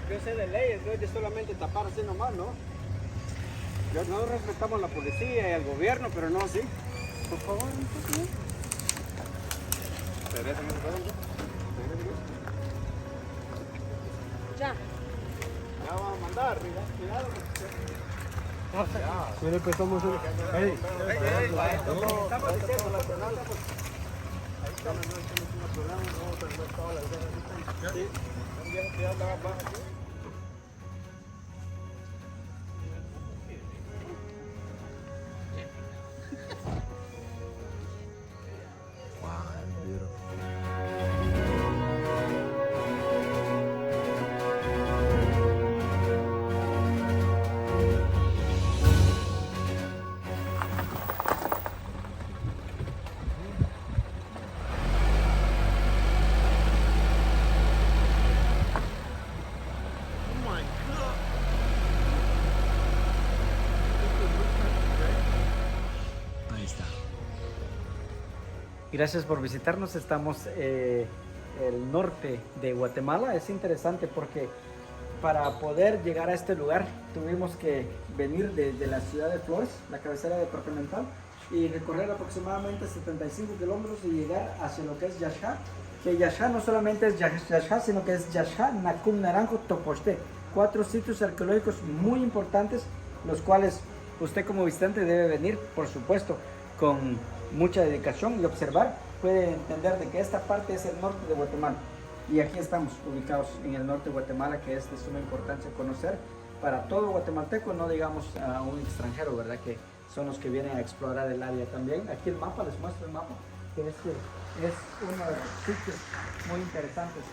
yo sé de leyes, no es de solamente tapar así nomás, ¿no? Nosotros respetamos a la policía y al gobierno, pero no así. Por favor, un poco. Ya. Ya vamos a mandar, cuidado. Mire, pues somos un... Hey. Estamos diciendo la zona. Ahí estamos, no hicimos un programa, no, pero no estaba la idea. Sí, también que andaba abajo aquí. Gracias por visitarnos. Estamos el norte de Guatemala. Es interesante porque para poder llegar a este lugar tuvimos que venir desde la ciudad de Flores, la cabecera departamental, y recorrer aproximadamente 75 kilómetros y llegar hacia lo que es Yaxhá. Que Yaxhá no solamente es Yaxhá, sino que es Yaxhá, Nacum, Naranjo, Topoxté. 4 sitios arqueológicos muy importantes, los cuales usted como visitante debe venir, por supuesto, con mucha dedicación y observar. Puede entender de que esta parte es el norte de Guatemala. Y aquí estamos ubicados en el norte de Guatemala, que es de suma importancia conocer para todo guatemalteco, no digamos a un extranjero, ¿verdad? Que son los que vienen a explorar el área también. Aquí el mapa, les muestro el mapa, que es uno de los sitios muy interesantes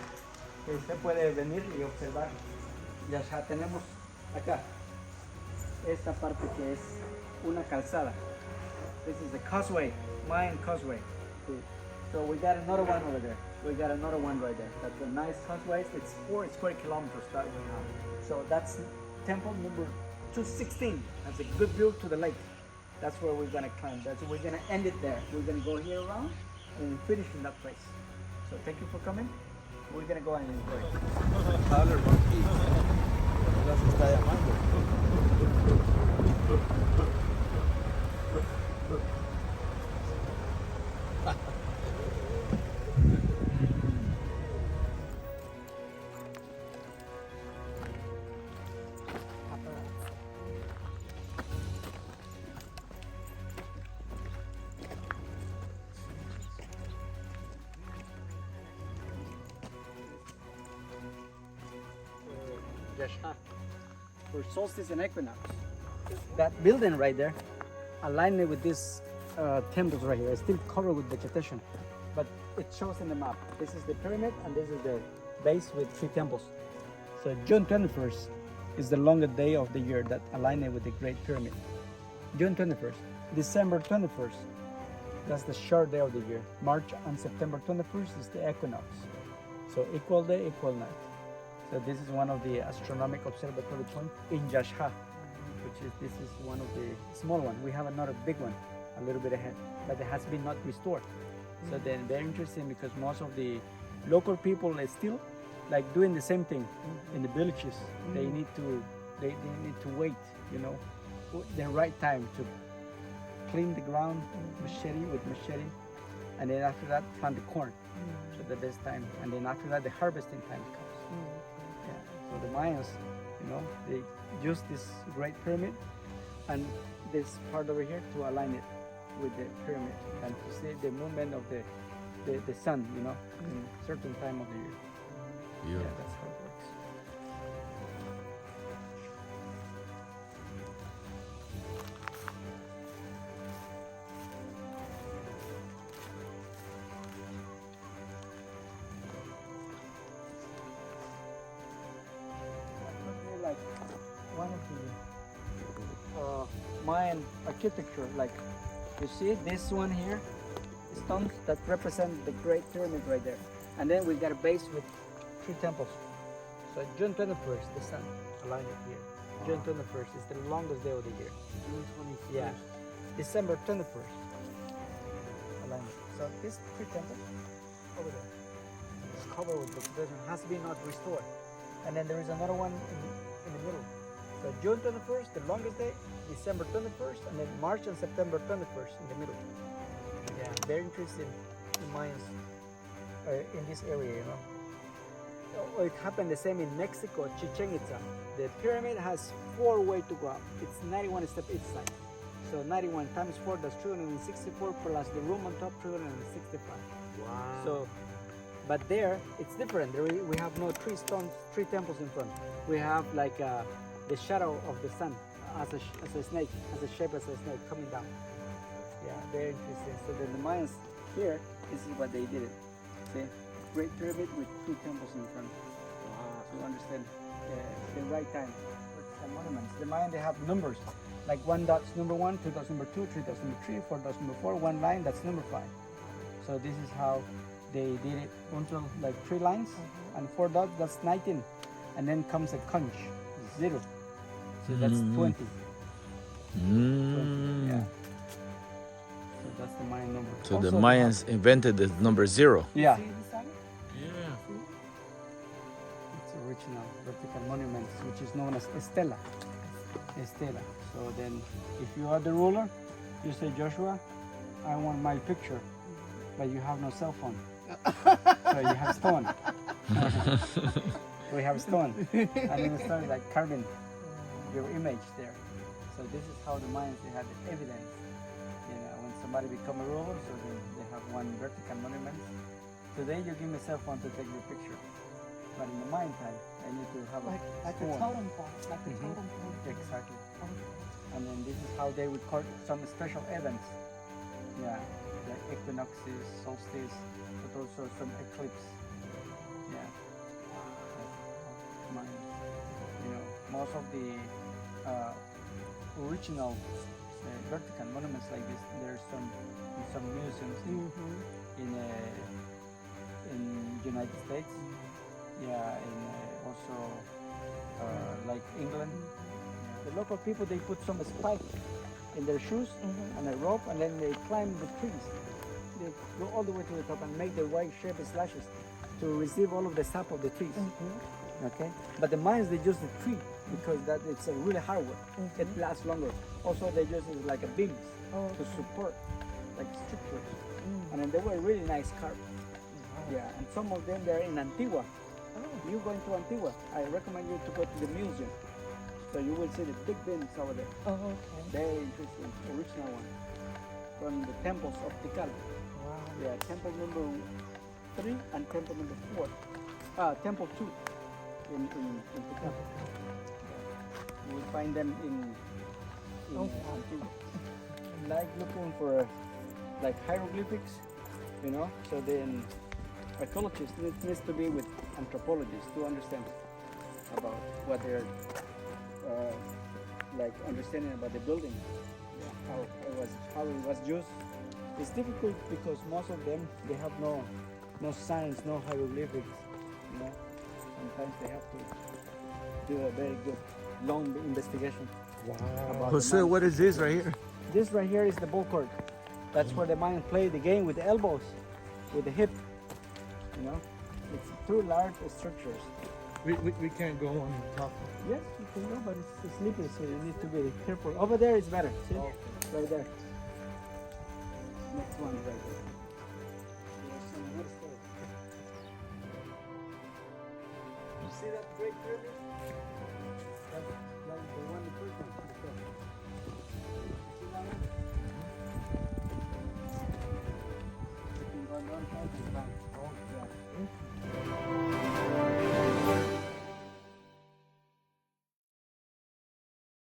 que usted puede venir y observar. Ya tenemos acá esta parte que es una calzada. This is the causeway, Mayan causeway. So we got another one over there. We got another one right there. That's a nice causeway. It's 4 square kilometers that we have. So that's temple number 216. That's a good view to the lake. That's where we're gonna climb. We're gonna end it there. We're gonna go here around and finish in that place. So thank you for coming. We're gonna go and enjoy. Se está llamando. Yaxhá, for solstice and equinox. That building right there, aligned with these temples right here, is still covered with vegetation, but it shows in the map. This is the pyramid and this is the base with 3 temples. So June 21st is the longest day of the year that aligned with the Great Pyramid. June 21st, December 21st, that's the short day of the year. March and September 21st is the equinox. So equal day, equal night. So this is one of the astronomical observatory points in Yaxhá, this is one of the small one. We have another big one a little bit ahead, but it has been not restored. So then they're interesting because most of the local people are still like doing the same thing in the villages. They need to wait, you know, the right time to clean the ground, with machete, and then after that plant the corn. So the best time, and then after that the harvesting time comes. So the Mayans, you know, they use this great pyramid and this part over here to align it with the pyramid and to see the movement of the sun, you know, in certain time of the year. Yeah, that's how it works. Like one of the Mayan architecture, like you see this one here, stones that represent the Great Pyramid right there, and then we got a base with 3 temples. So June 21st, the sun aligned here. June 21st is the longest day of the year. June 21st. Yeah. December 21st. Aligned. So this 3 temples over there is covered with vegetation, has been not restored. and then there is another one in the middle. So June 21st, the longest day, December 21st, and then March and September 21st in the middle. Yeah, very interesting, the Mayans in this area, you know. It happened the same in Mexico, Chichen Itza. The pyramid has 4 ways to go up. It's 91 steps each side. So 91 times 4, that's 364, plus the room on top, 365. Wow. So, but there, it's different. There we have no 3 stones, 3 temples in front. We have like the shadow of the sun as a snake, as a shape as a snake coming down. Yeah, very interesting. So then the Mayans here, this is what they did it. See? Great pyramid with 2 temples in front. Wow. To understand the right time. Vertical monuments. The Mayan, they have numbers. Like 1 dot's number 1, 2 dots number 2, 3 dots number 3, 4 dots number 4, 1 line, that's number 5. So this is how they did it until like 3 lines and 4 dots, that's 19. And then comes a conch, 0. So that's 20. 20, yeah. So that's the Mayan number. So Also, the Mayans invented the number 0. yeah. See the sun? Yeah. It's original vertical monuments, which is known as Estela. Estela. So then, if you are the ruler, you say, Joshua, I want my picture, but you have no cell phone. So you have stone. We have stone. And then we started like carving your image there. So this is how the Mayans, they had the evidence. You know, when somebody become a ruler, so they have 1 vertical monument. Today you give me a cell phone to take your picture. But in the Mayan time, I need to have Like a stone. totem pole. Like a Mhm. totem pole. Exactly. And then this is how they record some special events. Yeah, like equinoxes, solstice, but also some eclipse. Yeah. That's Mayan. You know, most of the original vertical monuments like this, there's some in some museums in United States. Yeah, in also like England. The local people, they put some spike in their shoes and a rope, and then they climb the trees. They go all the way to the top and make the white shape slashes to receive all of the sap of the trees. Okay, but the Mayans, they use the tree because that it's a really hard wood. It lasts longer. Also, they use it like a beams to support, like structures. And then they were really nice carved. Yeah, and some of them they're in Antigua. You going to Antigua, I recommend you to go to the museum. So you will see the big beams over there. Oh, okay. Very interesting, original one. From the temples of Tikal. Wow. Yeah, temple number 3 and temple number 4. Temple 2 in Tikal. You will find them in Antigua. Like looking for like hieroglyphics, you know, so then archaeologists needs to be with anthropologists to understand about what they're like understanding about the building, how it was used. It's difficult because most of them, they have no signs, no hieroglyphics, you know. Sometimes they have to do a very good long investigation. Wow. Jose, what is this right here? This right here is the ball court. That's where the Mayans play the game with the elbows, with the hip. You know, it's 2 large structures. We can't go on top. Yes, you can go, but it's slippery, so you need to be careful. Over there is better. See, right there. Next one is right there. There's some more stuff. You see that great pyramid? That's like the one, the first one. See that one? You can go down, down, down. Oh, yeah.